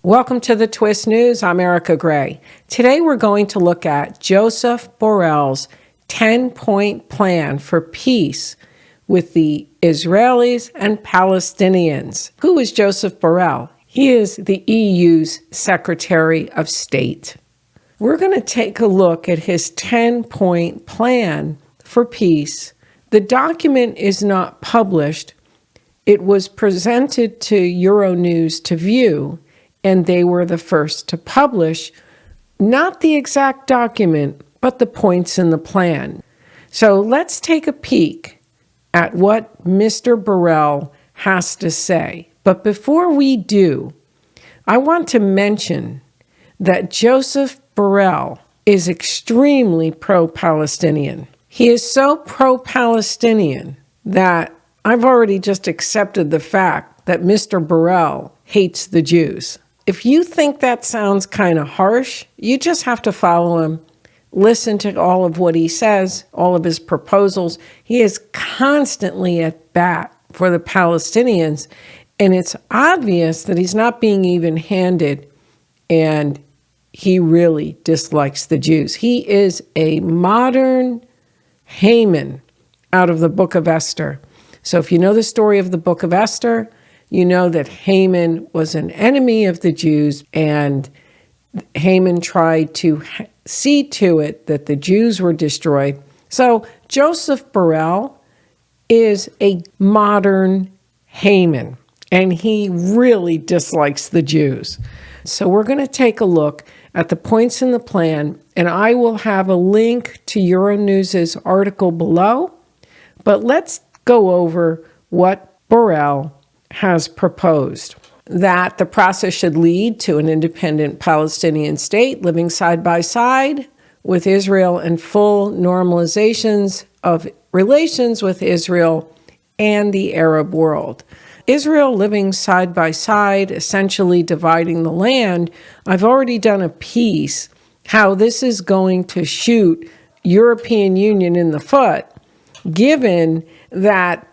Welcome to the Twist News. I'm Erika Grey. Today we're going to look at Josep Borrell's 10-point plan for peace with the Israelis and Palestinians. Who is Josep Borrell? He is the EU's Secretary of State. We're going to take a look at his 10-point plan for peace. The document is not published. It was presented to Euronews to view, and they were the first to publish not the exact document, but the points in the plan. So let's take a peek at what Mr. Borrell has to say. But before we do, I want to mention that Josep Borrell is extremely pro-Palestinian. He is so pro-Palestinian that I've already just accepted the fact that Mr. Borrell hates the Jews. If you think that sounds kind of harsh, you just have to follow him. Listen to all of what he says, all of his proposals. He is constantly at bat for the Palestinians, and it's obvious that he's not being even-handed, and he really dislikes the Jews. He is a modern Haman out of the Book of Esther. So if you know the story of the Book of Esther, you know that Haman was an enemy of the Jews, and Haman tried to see to it that the Jews were destroyed. So Josep Borrell is a modern Haman, and he really dislikes the Jews. So we're going to take a look at the points in the plan, and I will have a link to Euronews' article below. But let's go over what Borrell has proposed. That the process should lead to an independent Palestinian state living side by side with Israel and full normalizations of relations with Israel and the Arab world. Israel living side by side, essentially dividing the land. I've already done a piece how this is going to shoot European Union in the foot, given that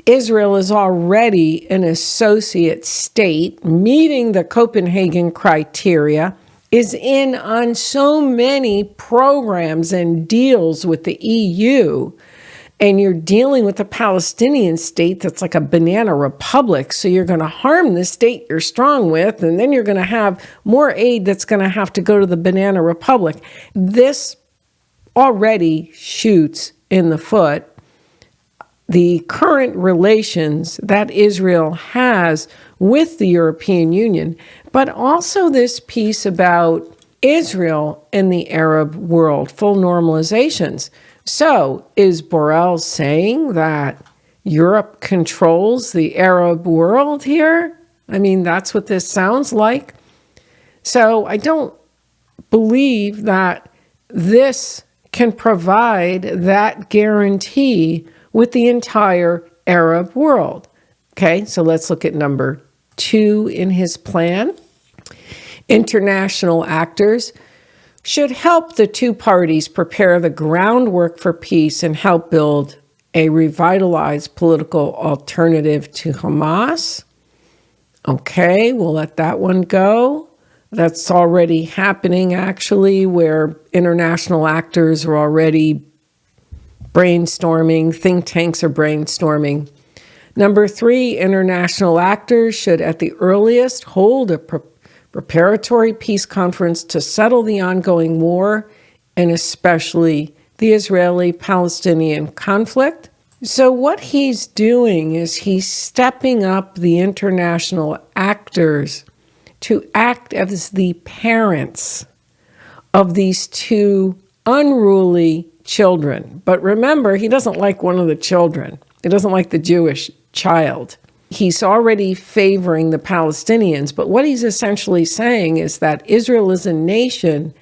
Israel is already an associate state, meeting the Copenhagen criteria, is in on so many programs and deals with the EU, and you're dealing with a Palestinian state that's like a banana republic, so you're going to harm the state you're strong with, and then you're going to have more aid that's going to have to go to the banana republic. This already shoots in the foot the current relations that Israel has with the European Union, but also this piece about Israel and the Arab world, full normalizations. So is Borrell saying that Europe controls the Arab world here? I mean, that's what this sounds like. So I don't believe that this can provide that guarantee with the entire Arab world. Okay, so let's look at number 2 in his plan. International actors should help the two parties prepare the groundwork for peace and help build a revitalized political alternative to Hamas. Okay, we'll let that one go. That's already happening, actually, where international actors are already brainstorming, think tanks are brainstorming. Number 3, international actors should at the earliest hold a preparatory peace conference to settle the ongoing war, and especially the Israeli-Palestinian conflict. So what he's doing is he's stepping up the international actors to act as the parents of these two unruly children. But remember, he doesn't like one of the children. He doesn't like the Jewish child. He's already favoring the Palestinians, but what he's essentially saying is that Israel as a nation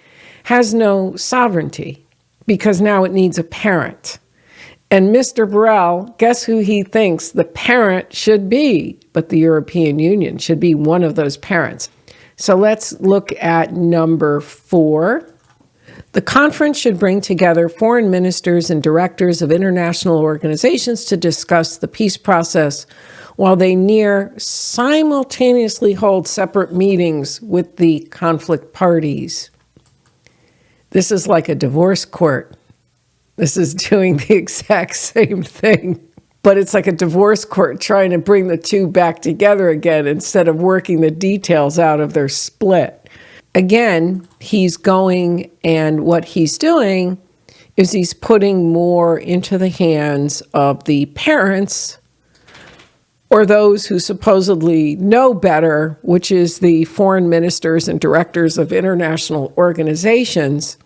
has no sovereignty because now it needs a parent. And Mr. Borrell, guess who he thinks the parent should be? But the European Union should be one of those parents. So let's look at number 4. The conference should bring together foreign ministers and directors of international organizations to discuss the peace process while they near simultaneously hold separate meetings with the conflict parties. This is like a divorce court. This is doing the exact same thing. But it's like a divorce court trying to bring the two back together again instead of working the details out of their split. Again, he's going, and what he's doing is he's putting more into the hands of the parents or those who supposedly know better, which is the foreign ministers and directors of international organizations,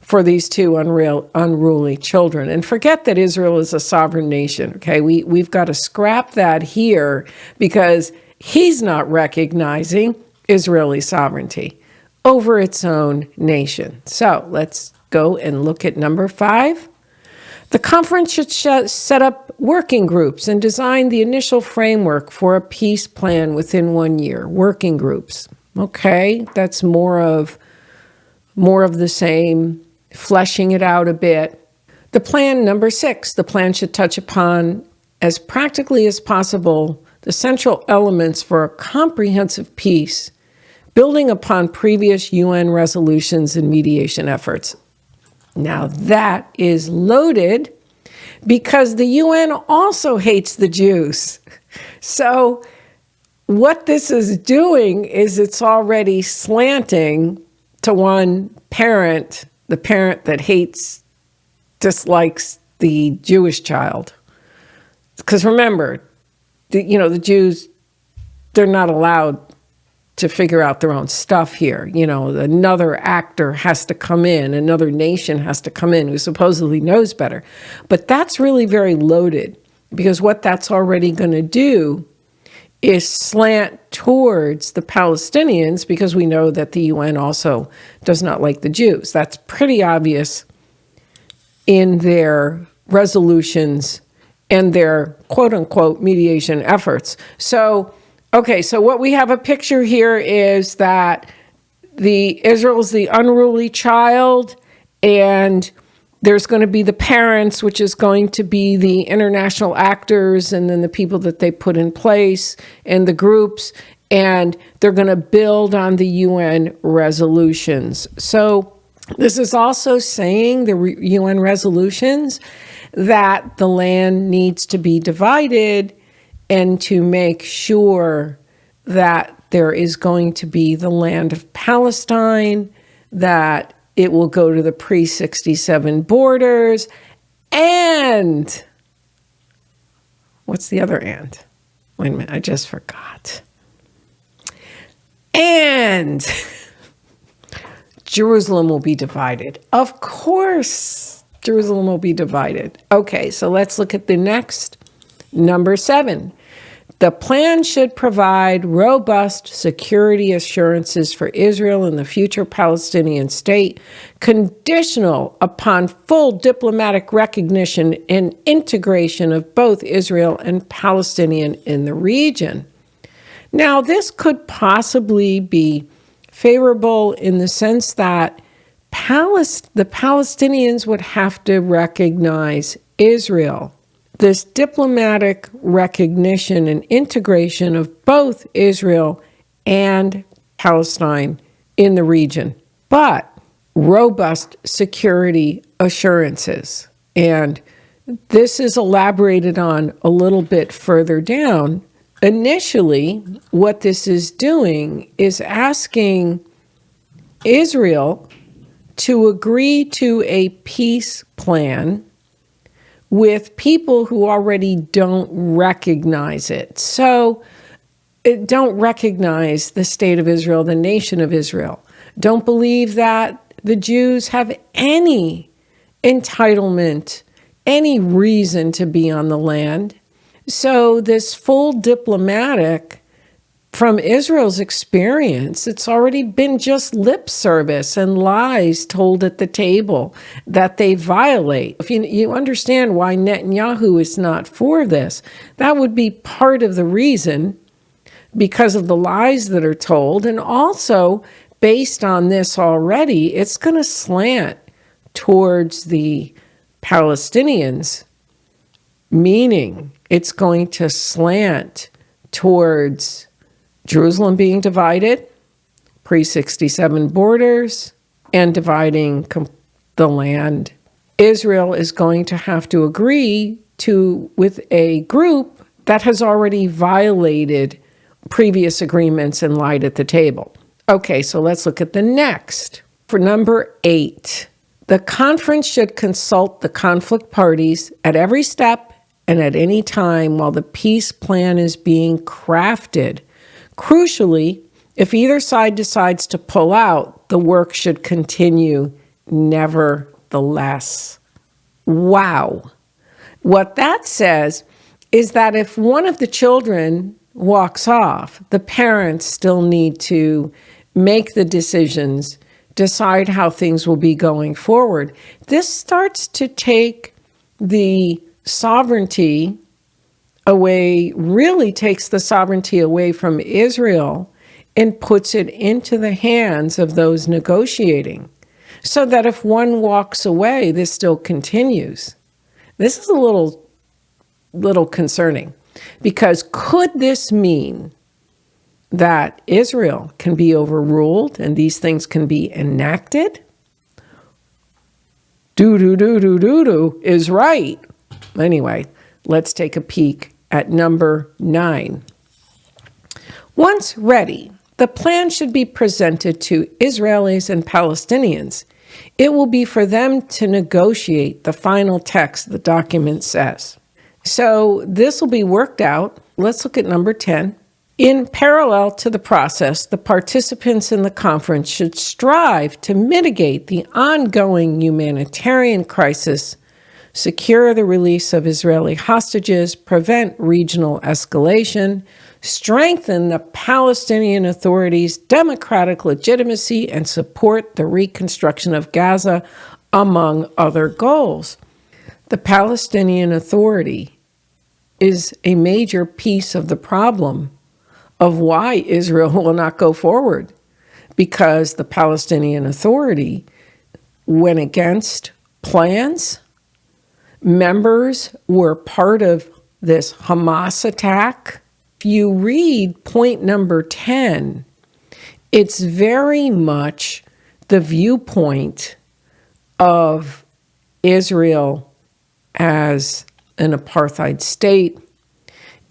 for these two unruly children. And forget that Israel is a sovereign nation, okay? We've got to scrap that here because he's not recognizing Israeli sovereignty over its own nation. So let's go and look at number 5. The conference should set up working groups and design the initial framework for a peace plan within 1 year. Working groups. Okay, that's more of the same, fleshing it out a bit. The plan, number 6, the plan should touch upon, as practically as possible, the central elements for a comprehensive peace, building upon previous UN resolutions and mediation efforts. Now that is loaded because the UN also hates the Jews. So what this is doing is it's already slanting to one parent, the parent that dislikes the Jewish child. Because remember, the Jews, they're not allowed to figure out their own stuff here. Another actor has to come in, another nation has to come in who supposedly knows better. But that's really very loaded, because what that's already going to do is slant towards the Palestinians, because we know that the UN also does not like the Jews. That's pretty obvious in their resolutions and their quote-unquote mediation efforts. So what we have a picture here is that Israel's the unruly child, and there's going to be the parents, which is going to be the international actors, and then the people that they put in place, and the groups, and they're going to build on the UN resolutions. So this is also saying, the UN resolutions, that the land needs to be divided, and to make sure that there is going to be the land of Palestine, that it will go to the pre-67 borders, and what's the other and? Wait a minute, I just forgot. And Jerusalem will be divided. Of course, Jerusalem will be divided. Okay, so let's look at the next, number 7. The plan should provide robust security assurances for Israel and the future Palestinian state, conditional upon full diplomatic recognition and integration of both Israel and Palestinian in the region. Now, this could possibly be favorable in the sense that the Palestinians would have to recognize Israel. This diplomatic recognition and integration of both Israel and Palestine in the region, but robust security assurances. And this is elaborated on a little bit further down. Initially, what this is doing is asking Israel to agree to a peace plan with people who already don't recognize it. So don't recognize the state of Israel, the nation of Israel. Don't believe that the Jews have any entitlement, any reason to be on the land. So this full diplomatic, from Israel's experience, it's already been just lip service and lies told at the table that they violate. If you understand why Netanyahu is not for this, that would be part of the reason, because of the lies that are told. And also, based on this already, it's going to slant towards the Palestinians, meaning it's going to slant towards Jerusalem being divided, pre-67 borders, and dividing the land. Israel is going to have to agree with a group that has already violated previous agreements and lied at the table. Okay, so let's look at the next. For number 8, the conference should consult the conflict parties at every step and at any time while the peace plan is being crafted. Crucially, if either side decides to pull out, the work should continue nevertheless. Wow. What that says is that if one of the children walks off, the parents still need to make the decisions, decide how things will be going forward. This starts to take the sovereignty away, really takes the sovereignty away from Israel and puts it into the hands of those negotiating. So that if one walks away, this still continues. This is a little concerning, because could this mean that Israel can be overruled and these things can be enacted? Do is right. Anyway, let's take a peek at number 9. Once ready, the plan should be presented to Israelis and Palestinians. It will be for them to negotiate the final text, the document says. So this will be worked out. Let's look at number 10. In parallel to the process, the participants in the conference should strive to mitigate the ongoing humanitarian crisis, secure the release of Israeli hostages, prevent regional escalation, strengthen the Palestinian Authority's democratic legitimacy, and support the reconstruction of Gaza, among other goals. The Palestinian Authority is a major piece of the problem of why Israel will not go forward, because the Palestinian Authority went against plans. Members were part of this Hamas attack. If you read point number 10, it's very much the viewpoint of Israel as an apartheid state,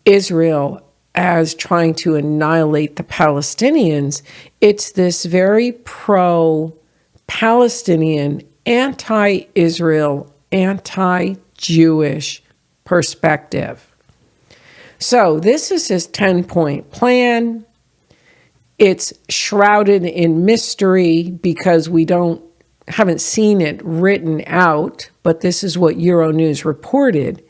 Israel as trying to annihilate the Palestinians. It's this very pro-Palestinian, anti-Israel, anti-Jewish perspective. So this is his 10-point plan. It's shrouded in mystery because we haven't seen it written out, but this is what Euronews reported.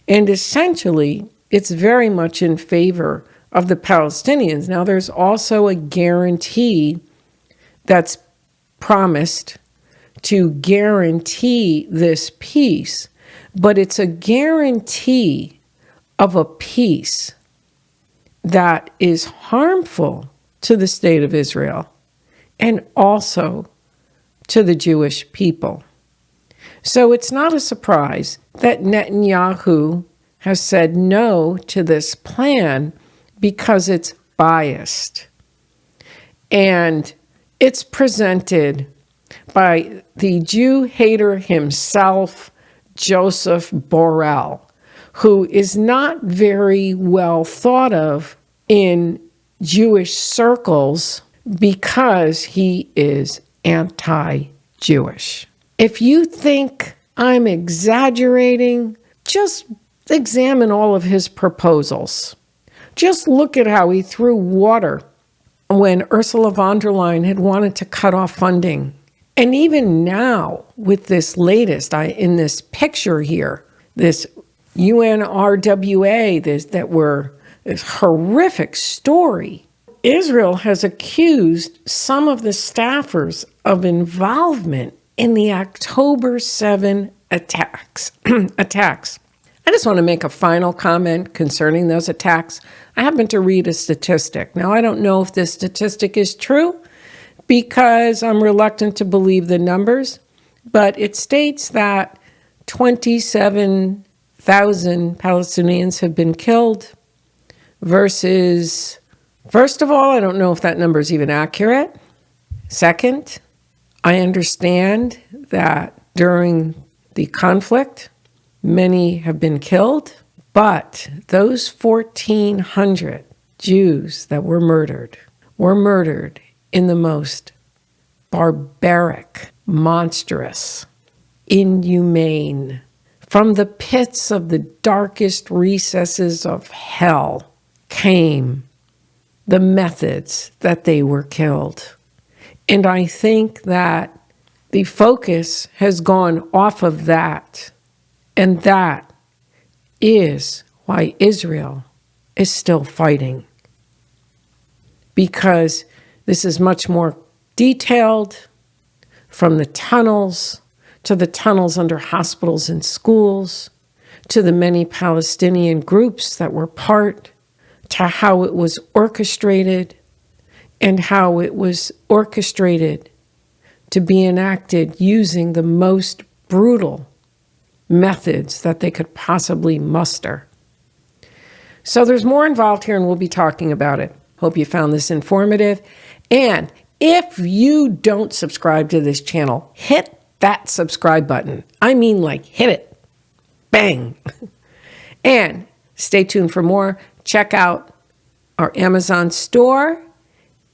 And essentially, it's very much in favor of the Palestinians. Now, there's also a guarantee that's promised to guarantee this peace, but it's a guarantee of a peace that is harmful to the state of Israel and also to the Jewish people. So it's not a surprise that Netanyahu has said no to this plan because it's biased. And it's presented by the Jew hater himself, Josep Borrell, who is not very well thought of in Jewish circles because he is anti-Jewish. If you think I'm exaggerating, just examine all of his proposals. Just look at how he threw water when Ursula von der Leyen had wanted to cut off funding. And even now, with this latest, in this picture here, this UNRWA, this horrific story, Israel has accused some of the staffers of involvement in the October 7 attacks. I just want to make a final comment concerning those attacks. I happened to read a statistic. Now, I don't know if this statistic is true because I'm reluctant to believe the numbers, but it states that 27 Palestinians have been killed versus, first of all, I don't know if that number is even accurate. Second, I understand that during the conflict, many have been killed, but those 1,400 Jews that were murdered in the most barbaric, monstrous, inhumane, from the pits of the darkest recesses of hell came the methods that they were killed. And I think that the focus has gone off of that. And that is why Israel is still fighting. Because this is much more detailed, from the tunnels to the tunnels under hospitals and schools, to the many Palestinian groups that were part, to how it was orchestrated, and how it was orchestrated to be enacted using the most brutal methods that they could possibly muster. So there's more involved here, and we'll be talking about it. Hope you found this informative. And if you don't subscribe to this channel, hit that subscribe button. I mean, like, hit it. Bang. And stay tuned for more. Check out our Amazon store,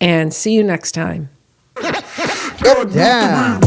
and see you next time. Get down.